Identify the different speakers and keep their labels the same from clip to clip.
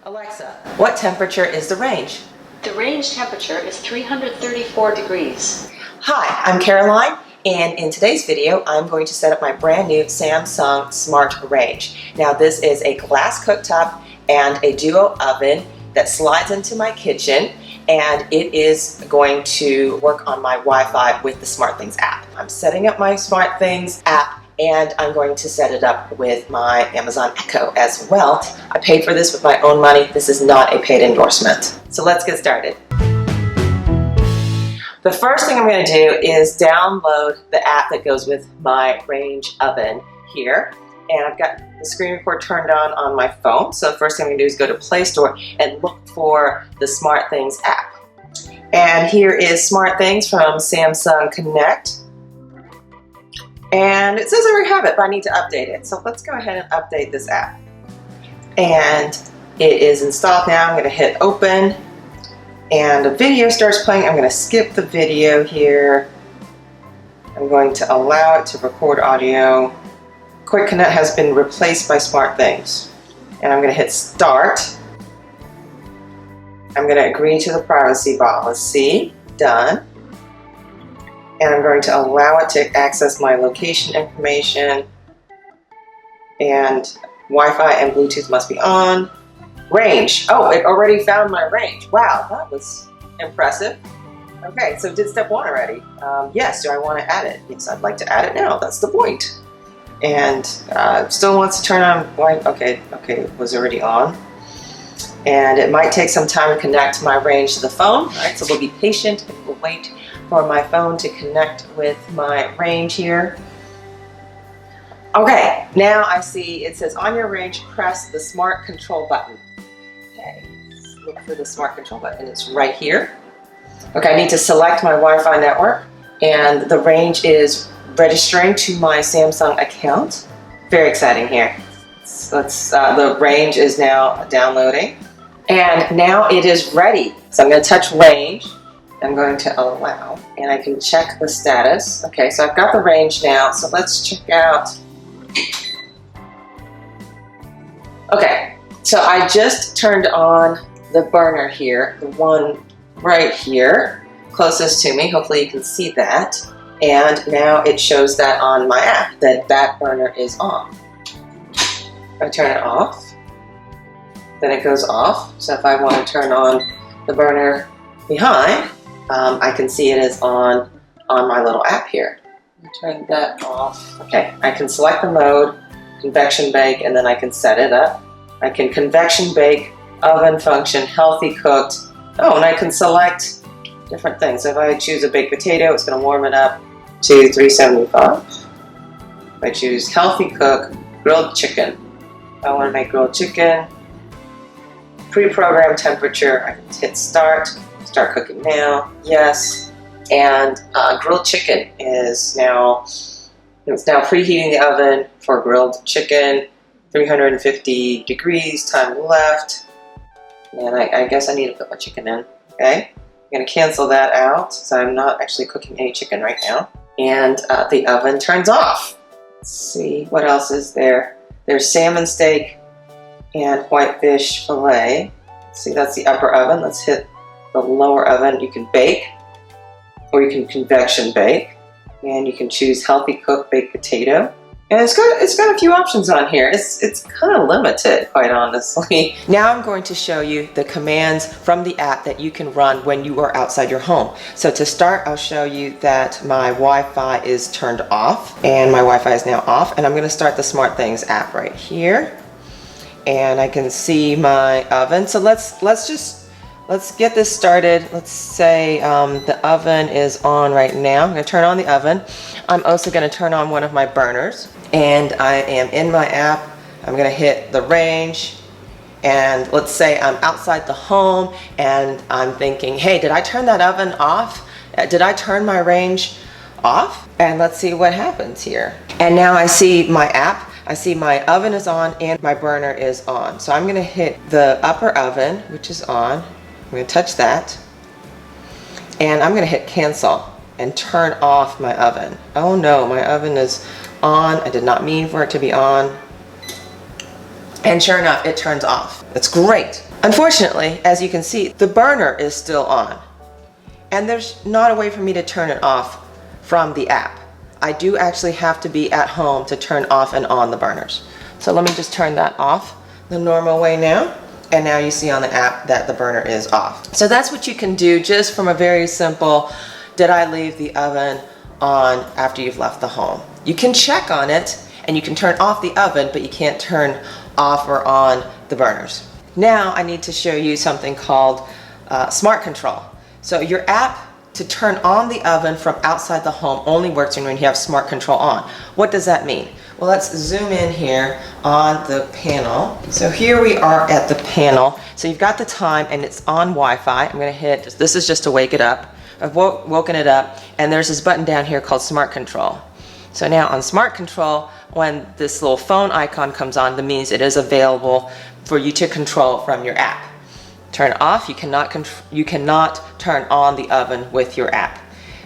Speaker 1: Alexa, what temperature is the range?
Speaker 2: The range temperature is 334 degrees.
Speaker 1: Hi, I'm Caroline, and in today's video, I'm going to set up my brand new Samsung Smart Range. Now, this is a glass cooktop and a duo oven that slides into my kitchen, and it is going to work on my Wi-Fi with the SmartThings app. I'm setting up my SmartThings app, and I'm going to set it up with my Amazon Echo as well. I paid for this with my own money. This is not a paid endorsement. So let's get started. The first thing I'm going to do is download the app that goes with my range oven here. And I've got the screen record turned on my phone. So the first thing I'm going to do is go to Play Store and look for the SmartThings app. And here is SmartThings from Samsung Connect. And it says I already have it, but I need to update it. So let's go ahead and update this app. And it is installed now. I'm going to hit open. And the video starts playing. I'm going to skip the video here. I'm going to allow it to record audio. Quick Connect has been replaced by SmartThings. And I'm going to hit start. I'm going to agree to the privacy policy. Done. And I'm going to allow it to access my location information. And Wi-Fi and Bluetooth must be on. Range. Oh, it already found my range. Wow, that was impressive. Okay, so it did step one already. Yes, do I want to add it? Yes, I'd like to add it now. That's the point. And still wants to turn on. Okay, it was already on. And it might take some time to connect my range to the phone. All right, so we'll be patient and we'll wait for my phone to connect with my range here. Okay, now I see it says on your range, press the smart control button. Okay, let's look for the smart control button. It's right here. Okay, I need to select my Wi-Fi network, and the range is registering to my Samsung account. Very exciting here. So the range is now downloading, and now it is ready. So I'm going to touch range. I'm going to allow, and I can check the status. Okay, so I've got the range now, so let's check out. Okay, so I just turned on the burner here, the one right here, closest to me. Hopefully you can see that. And now it shows that on my app, that burner is on. I turn it off, then it goes off. So if I want to turn on the burner behind, I can see it is on my little app here. Turn that off. Okay, I can select the mode, convection bake, and then I can set it up. I can convection bake, oven function, healthy cooked. Oh, and I can select different things. So if I choose a baked potato, it's going to warm it up to 375. If I choose healthy cook, grilled chicken. If I want to make grilled chicken, pre-programmed temperature, I can hit start cooking now, yes. And grilled chicken is now preheating the oven for grilled chicken, 350 degrees, time left. And I guess I need to put my chicken in, okay? I'm gonna cancel that out, so I'm not actually cooking any chicken right now. And the oven turns off. Let's see, what else is there? There's salmon steak and whitefish fillet. Let's see, that's the upper oven. Let's hit the lower oven. You can bake, or you can convection bake, and you can choose healthy cooked baked potato. And it's got a few options on here. It's kind of limited, quite honestly. Now I'm going to show you the commands from the app that you can run when you are outside your home. So to start, I'll show you that my Wi-Fi is turned off, and my Wi-Fi is now off, and I'm going to start the SmartThings app right here, and I can see my oven. So let's get this started. Let's say the oven is on right now. I'm going to turn on the oven. I'm also going to turn on one of my burners. And I am in my app. I'm going to hit the range. And let's say I'm outside the home and I'm thinking, hey, did I turn that oven off? Did I turn my range off? And let's see what happens here. And now I see my app. I see my oven is on and my burner is on. So I'm going to hit the upper oven, which is on. I'm going to touch that, and I'm going to hit cancel and turn off my oven. Oh no, my oven is on. I did not mean for it to be on. And sure enough, it turns off. It's great. Unfortunately, as you can see, the burner is still on, and there's not a way for me to turn it off from the app. I do actually have to be at home to turn off and on the burners. So let me just turn that off the normal way now. And now you see on the app that the burner is off. So that's what you can do just from a very simple, did I leave the oven on after you've left the home? You can check on it and you can turn off the oven, but you can't turn off or on the burners. Now I need to show you something called Smart Control. So your app to turn on the oven from outside the home only works when you have Smart Control on. What does that mean? Well, let's zoom in here on the panel. So here we are at the panel. So you've got the time and it's on Wi-Fi. I'm gonna hit, this is just to wake it up. I've woken it up, and there's this button down here called Smart Control. So now on Smart Control, when this little phone icon comes on, that means it is available for you to control from your app. Turn off, you cannot turn on the oven with your app.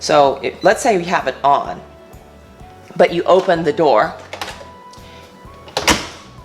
Speaker 1: So let's say you have it on, but you open the door,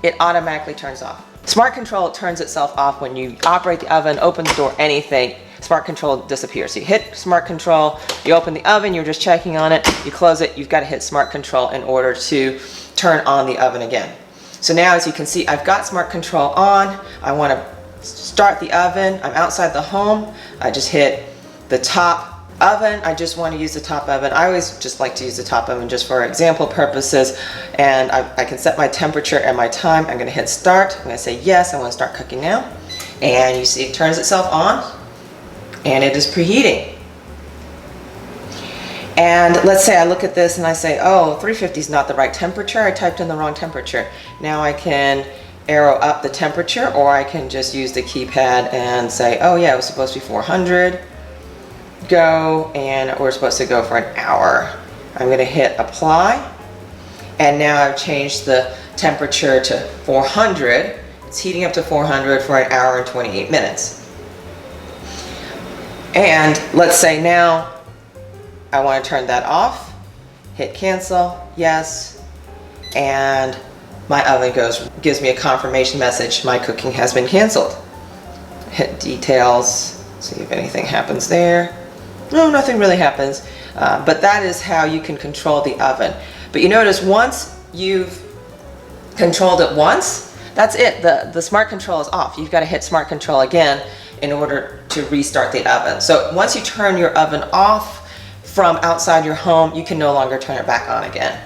Speaker 1: it automatically turns off. Smart Control turns itself off when you operate the oven, open the door, anything, Smart Control disappears. So you hit Smart Control, you open the oven, you're just checking on it, you close it, you've got to hit Smart Control in order to turn on the oven again. So now as you can see, I've got Smart Control on, I want to start the oven, I'm outside the home, I just hit the top oven. I just want to use the top oven. I always just like to use the top oven just for example purposes, and I can set my temperature and my time. I'm going to hit start. I'm going to say yes, I want to start cooking now, and you see it turns itself on and it is preheating. And let's say I look at this and I say, oh, 350 is not the right temperature, I typed in the wrong temperature. Now I can arrow up the temperature, or I can just use the keypad and say, oh yeah, it was supposed to be 400. Go, and we're supposed to go for an hour. I'm going to hit apply, and now I've changed the temperature to 400. It's heating up to 400 for an hour and 28 minutes. And let's say now I want to turn that off. Hit cancel, yes, and my oven gives me a confirmation message, my cooking has been canceled. Hit details, see if anything happens there. No, nothing really happens, but that is how you can control the oven. But you notice once you've controlled it once, that's it. The Smart Control is off. You've got to hit Smart Control again in order to restart the oven. So once you turn your oven off from outside your home, you can no longer turn it back on again.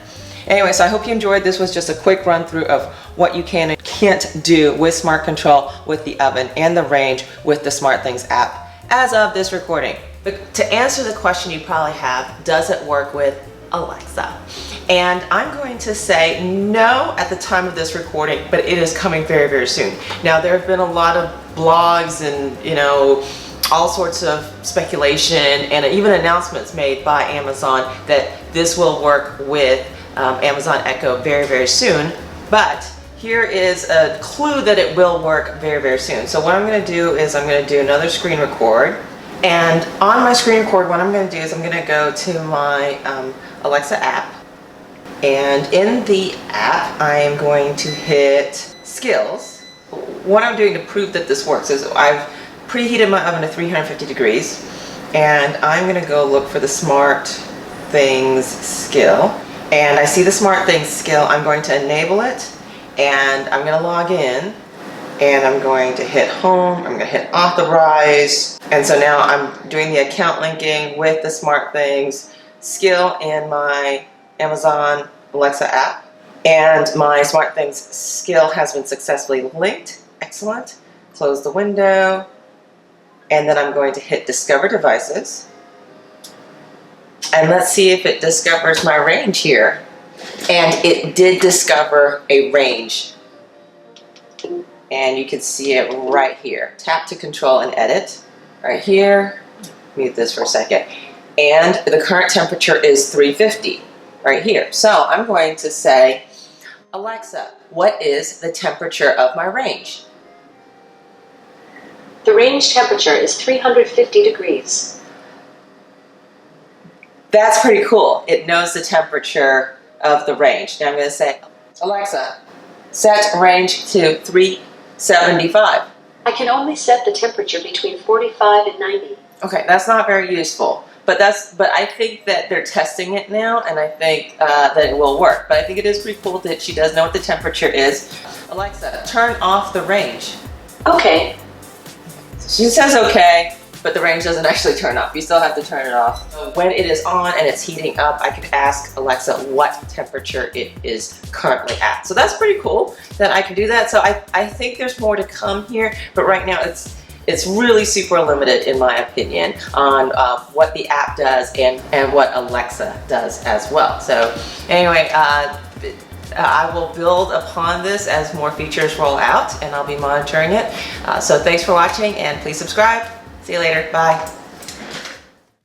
Speaker 1: Anyway, so I hope you enjoyed. This was just a quick run through of what you can and can't do with Smart Control with the oven and the range with the SmartThings app as of this recording. But to answer the question you probably have, does it work with Alexa? And I'm going to say no at the time of this recording, but it is coming very, very soon. Now, there have been a lot of blogs and, all sorts of speculation and even announcements made by Amazon that this will work with Amazon Echo very, very soon. But here is a clue that it will work very, very soon. So what I'm going to do is I'm going to do another screen record. And on my screen record, what I'm going to do is I'm going to go to my Alexa app. And in the app, I am going to hit skills. What I'm doing to prove that this works is I've preheated my oven to 350 degrees. And I'm going to go look for the SmartThings skill. And I see the SmartThings skill. I'm going to enable it. And I'm going to log in. And I'm going to hit home, I'm going to hit authorize. And so now I'm doing the account linking with the SmartThings skill in my Amazon Alexa app. And my SmartThings skill has been successfully linked. Excellent. Close the window. And then I'm going to hit discover devices. And let's see if it discovers my range here. And it did discover a range. And you can see it right here. Tap to control and edit. Right here. Mute this for a second. And the current temperature is 350. Right here. So I'm going to say, Alexa, what is the temperature of my range?
Speaker 2: The range temperature is 350 degrees.
Speaker 1: That's pretty cool. It knows the temperature of the range. Now I'm going to say, Alexa, set range to 375.
Speaker 2: I can only set the temperature between 45 and 90.
Speaker 1: Okay, that's not very useful. But I think that they're testing it now, and I think that it will work. But I think it is pretty cool that she does know what the temperature is. Alexa, turn off the range.
Speaker 2: Okay.
Speaker 1: She says okay, but the range doesn't actually turn off. You still have to turn it off. So when it is on and it's heating up, I could ask Alexa what temperature it is currently at. So that's pretty cool that I can do that. So I think there's more to come here, but right now it's really super limited, in my opinion, on what the app does and what Alexa does as well. So anyway, I will build upon this as more features roll out, and I'll be monitoring it. So thanks for watching, and please subscribe. See you later. Bye.